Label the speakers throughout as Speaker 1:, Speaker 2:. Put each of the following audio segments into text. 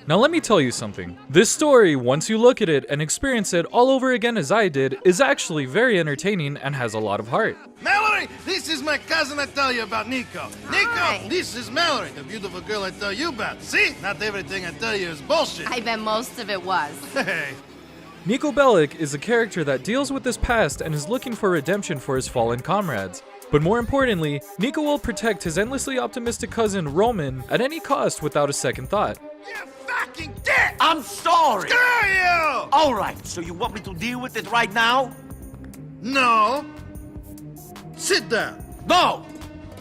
Speaker 1: Now let me tell you something. This story, once you look at it and experience it all over again as I did, is actually very entertaining and has a lot of heart.
Speaker 2: Mallory, this is my cousin I tell you about, Nico. Nico, this is Mallory, the beautiful girl I tell you about. See? Not everything I tell you is bullshit.
Speaker 3: I bet most of it was.
Speaker 2: Hey.
Speaker 1: Nico Bellic is a character that deals with his past and is looking for redemption for his fallen comrades. But more importantly, Nico will protect his endlessly optimistic cousin Roman at any cost without a second thought.
Speaker 2: You fucking dick!
Speaker 4: I'm sorry!
Speaker 2: Screw you!
Speaker 4: Alright, so you want me to deal with it right now?
Speaker 2: No. Sit down.
Speaker 4: No!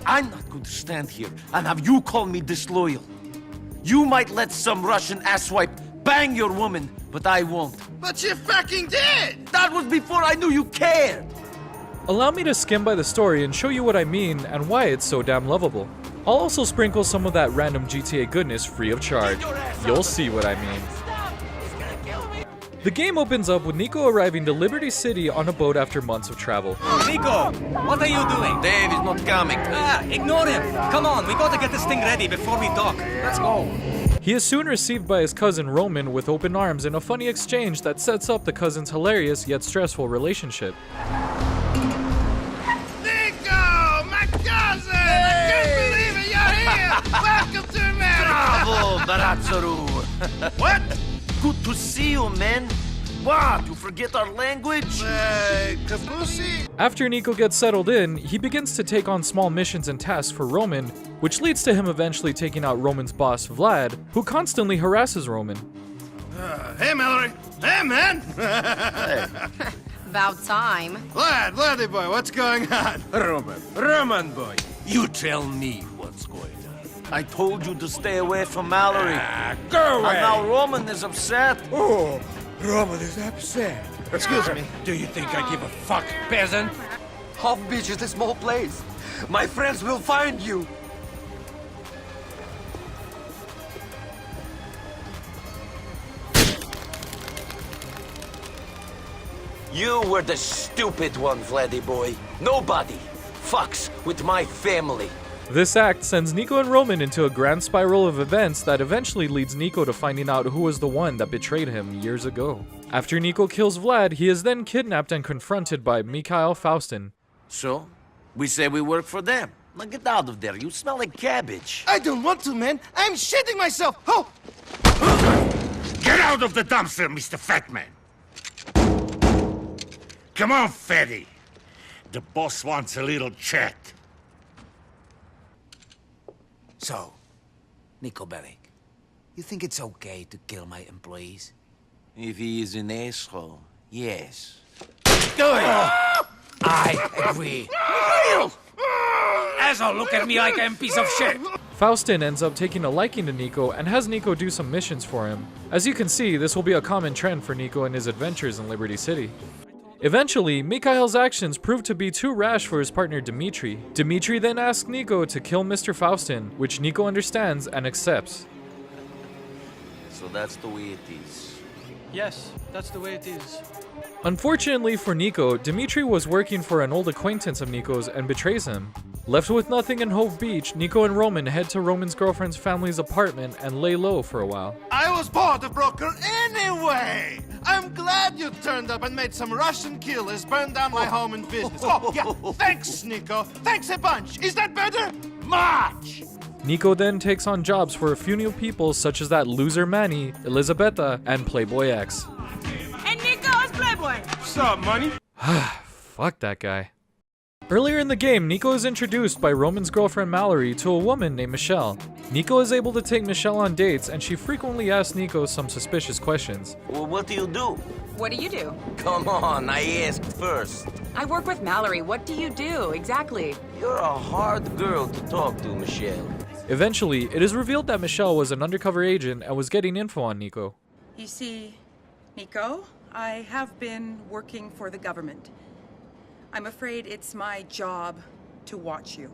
Speaker 4: I'm not going to stand here and have you call me disloyal. You might let some Russian asswipe bang your woman, but I won't.
Speaker 2: But you fucking did!
Speaker 4: That was before I knew you cared!
Speaker 1: Allow me to skim by the story and show you what I mean and why it's so damn lovable. I'll also sprinkle some of that random GTA goodness free of charge. You'll see what I mean. The game opens up with Nico arriving to Liberty City on a boat after months of travel.
Speaker 5: Nico, what are you doing?
Speaker 4: Dave is not coming.
Speaker 5: Ignore him. Come on, we gotta get this thing ready before we dock. Let's go.
Speaker 1: He is soon received by his cousin Roman with open arms in a funny exchange that sets up the cousin's hilarious yet stressful relationship.
Speaker 2: Nico! My cousin! I can't believe it! You're here! Welcome to America!
Speaker 4: Bravo, Baratsaru.
Speaker 2: What?
Speaker 4: Good to see you, man. What, you forget our language?
Speaker 2: Kabusi?
Speaker 1: After Nico gets settled in, he begins to take on small missions and tasks for Roman, which leads to him eventually taking out Roman's boss, Vlad, who constantly harasses Roman.
Speaker 2: Hey, Mallory. Hey, man.
Speaker 3: About time.
Speaker 2: Vladdy boy, what's going on?
Speaker 6: Roman boy,
Speaker 4: You tell me what's going on. I told you to stay away from Mallory.
Speaker 6: go
Speaker 4: And
Speaker 6: away!
Speaker 4: now Roman is upset.
Speaker 6: Oh, Roman is upset.
Speaker 2: Excuse me.
Speaker 6: Do you think I give a fuck, peasant?
Speaker 7: Half Beach is a small place. My friends will find you.
Speaker 4: You were the stupid one, Vladdy boy. Nobody fucks with my family.
Speaker 1: This act sends Nico and Roman into a grand spiral of events that eventually leads Nico to finding out who was the one that betrayed him years ago. After Nico kills Vlad, he is then kidnapped and confronted by Mikhail Faustin.
Speaker 4: So, we say we work for them. Now get out of there. You smell like cabbage.
Speaker 2: I don't want to, man. I'm shitting myself. Oh!
Speaker 8: Get out of the dumpster, Mr. Fatman! Come on, fatty. The boss wants a little chat.
Speaker 9: So, Nico Bellic, you think it's okay to kill my employees?
Speaker 4: If he is an asshole, yes.
Speaker 6: I agree. Asshole, look at me like I'm a piece of shit.
Speaker 1: Faustin ends up taking a liking to Nico and has Nico do some missions for him. As you can see, this will be a common trend for Nico and his adventures in Liberty City. Eventually, Mikhail's actions prove to be too rash for his partner Dmitri. Dmitri then asks Nico to kill Mr. Faustin, which Nico understands and accepts.
Speaker 4: So that's the way it is.
Speaker 5: Yes, that's the way it is.
Speaker 1: Unfortunately for Nico, Dmitri was working for an old acquaintance of Nico's and betrays him. Left with nothing in Hove Beach, Nico and Roman head to Roman's girlfriend's family's apartment and lay low for a while.
Speaker 2: I was bored of broker anyway! I'm glad you turned up and made some Russian killers burn down my home and business. Oh, yeah, thanks, Nico. Thanks a bunch. Is that better? Much!
Speaker 1: Nico then takes on jobs for a few new people such as that loser Manny, Elizabetta, and Playboy X.
Speaker 3: And Nico is Playboy.
Speaker 6: What's up, money?
Speaker 1: Fuck that guy. Earlier in the game, Nico is introduced by Roman's girlfriend Mallory to a woman named Michelle. Nico is able to take Michelle on dates, and she frequently asks Nico some suspicious questions.
Speaker 4: Well, what do you do?
Speaker 3: What do you do?
Speaker 4: Come on, I asked first.
Speaker 3: I work with Mallory. What do you do, exactly?
Speaker 4: You're a hard girl to talk to, Michelle.
Speaker 1: Eventually, it is revealed that Michelle was an undercover agent and was getting info on Nico.
Speaker 10: You see, Nico, I have been working for the government. I'm afraid it's my job to watch you.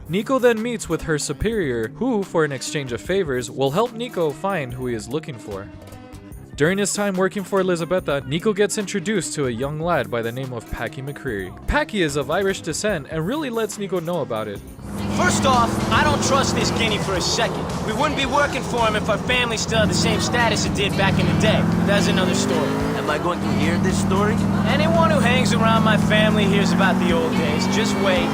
Speaker 1: Nico then meets with her superior, who, for an exchange of favors, will help Nico find who he is looking for. During his time working for Elizabetta, Nico gets introduced to a young lad by the name of Packy McCreary. Packy is of Irish descent and really lets Nico know about it.
Speaker 5: First off, I don't trust this guinea for a second. We wouldn't be working for him if our family still had the same status it did back in the day. That's another story.
Speaker 4: Am I going to hear this story?
Speaker 5: Anyone who hangs around my family hears about the old days. Just wait.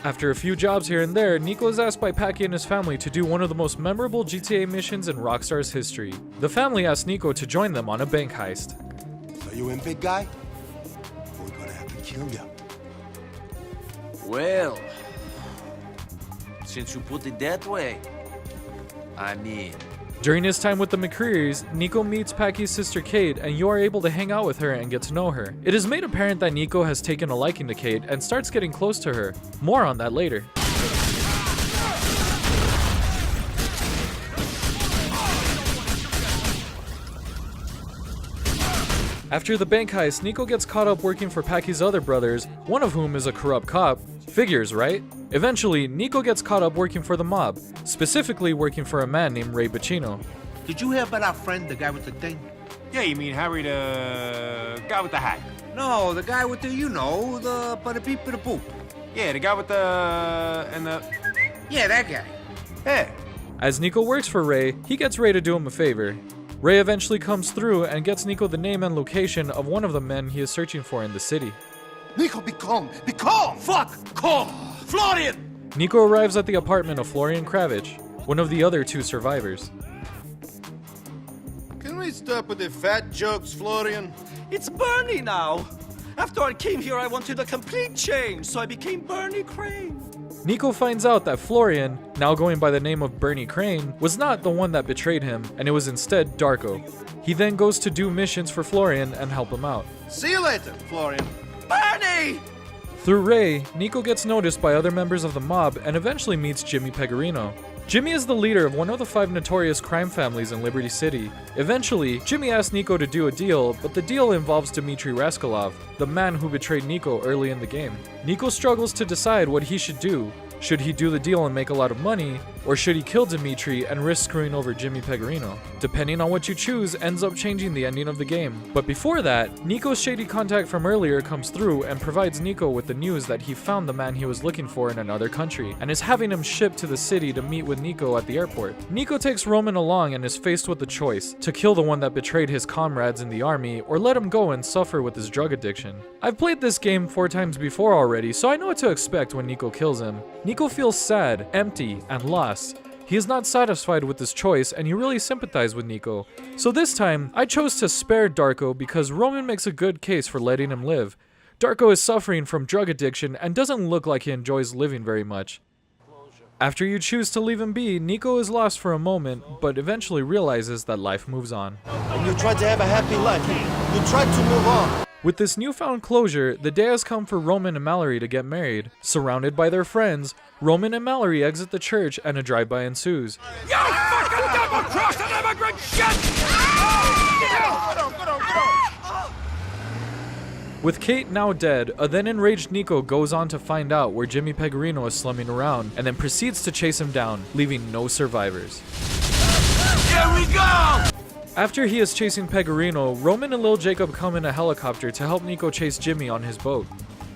Speaker 1: After a few jobs here and there, Nico is asked by Paki and his family to do one of the most memorable GTA missions in Rockstar's history. The family asks Nico to join them on a bank heist.
Speaker 2: Are you in, big guy? We're gonna have to kill you.
Speaker 4: Well, since you put it that way, I'm in.
Speaker 1: During his time with the McCreery's, Nico meets Paki's sister Kate, and you are able to hang out with her and get to know her. It is made apparent that Nico has taken a liking to Kate and starts getting close to her. More on that later. After the bank heist, Nico gets caught up working for Paki's other brothers, one of whom is a corrupt cop. Figures, right? Eventually, Nico gets caught up working for the mob, specifically working for a man named Ray Bacino.
Speaker 2: Did you hear about our friend, the guy with the thing?
Speaker 6: Yeah, you mean Harry the guy with the hat?
Speaker 2: No, the guy with the, you know, the bada beep bada boop.
Speaker 6: Yeah, the guy with the
Speaker 2: Yeah, that guy.
Speaker 6: yeah.
Speaker 1: As Nico works for Ray, he gets Ray to do him a favor. Ray eventually comes through and gets Nico the name and location of one of the men he is searching for in the city.
Speaker 2: Nico, be calm! Be calm!
Speaker 4: Fuck! Calm! Florian!
Speaker 1: Nico arrives at the apartment of Florian Kravich, one of the other two survivors.
Speaker 2: Can we stop with the fat jokes, Florian?
Speaker 7: It's Bernie now. After I came here, I wanted a complete change, so I became Bernie Crane.
Speaker 1: Nico finds out that Florian, now going by the name of Bernie Crane, was not the one that betrayed him, and it was instead Darko. He then goes to do missions for Florian and help him out.
Speaker 2: See you later, Florian.
Speaker 7: Bernie!
Speaker 1: Through Ray, Nico gets noticed by other members of the mob and eventually meets Jimmy Pecorino. Jimmy is the leader of one of the 5 notorious crime families in Liberty City. Eventually, Jimmy asks Nico to do a deal, but the deal involves Dmitry Raskolov, the man who betrayed Nico early in the game. Nico struggles to decide what he should do. Should he do the deal and make a lot of money, or should he kill Dmitry and risk screwing over Jimmy Pecorino? Depending on what you choose ends up changing the ending of the game. But before that, Nico's shady contact from earlier comes through and provides Nico with the news that he found the man he was looking for in another country, and is having him shipped to the city to meet with Nico at the airport. Nico takes Roman along and is faced with the choice, to kill the one that betrayed his comrades in the army, or let him go and suffer with his drug addiction. I've played this game 4 times before already, so I know what to expect when Nico kills him. Nico feels sad, empty, and lost. He is not satisfied with this choice, and you really sympathize with Nico. So this time, I chose to spare Darko because Roman makes a good case for letting him live. Darko is suffering from drug addiction and doesn't look like he enjoys living very much. After you choose to leave him be, Nico is lost for a moment, but eventually realizes that life moves on.
Speaker 2: And you tried to have a happy life. You tried to move on.
Speaker 1: With this newfound closure, the day has come for Roman and Mallory to get married. Surrounded by their friends, Roman and Mallory exit the church and a drive-by ensues.
Speaker 6: You fucking double-crossing immigrant shit!
Speaker 1: With Kate now dead, a then enraged Nico goes on to find out where Jimmy Pecorino is slumming around, and then proceeds to chase him down, leaving no survivors.
Speaker 4: Here we go!
Speaker 1: After he is chasing Pecorino, Roman and Lil Jacob come in a helicopter to help Nico chase Jimmy on his boat.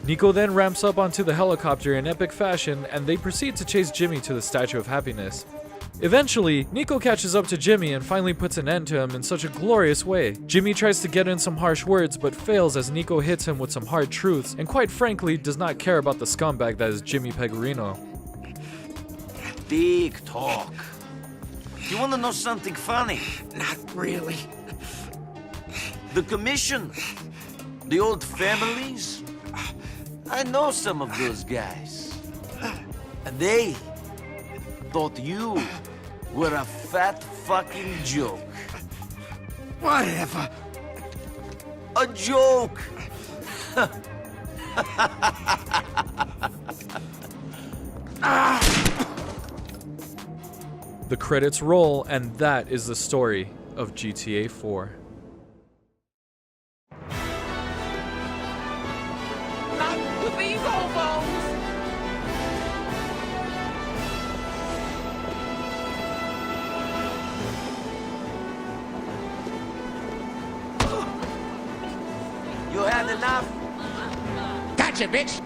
Speaker 1: Nico then ramps up onto the helicopter in epic fashion, and they proceed to chase Jimmy to the Statue of Happiness. Eventually, Nico catches up to Jimmy and finally puts an end to him in such a glorious way. Jimmy tries to get in some harsh words but fails as Nico hits him with some hard truths, and quite frankly does not care about the scumbag that is Jimmy Pecorino.
Speaker 4: Big talk. You wanna know something funny?
Speaker 7: Not really.
Speaker 4: The commission, the old families, I know some of those guys. And they thought you were a fat fucking joke.
Speaker 7: Whatever.
Speaker 4: A joke!
Speaker 1: The credits roll, and that is the story of GTA 4.
Speaker 4: You had enough?
Speaker 6: Gotcha, bitch!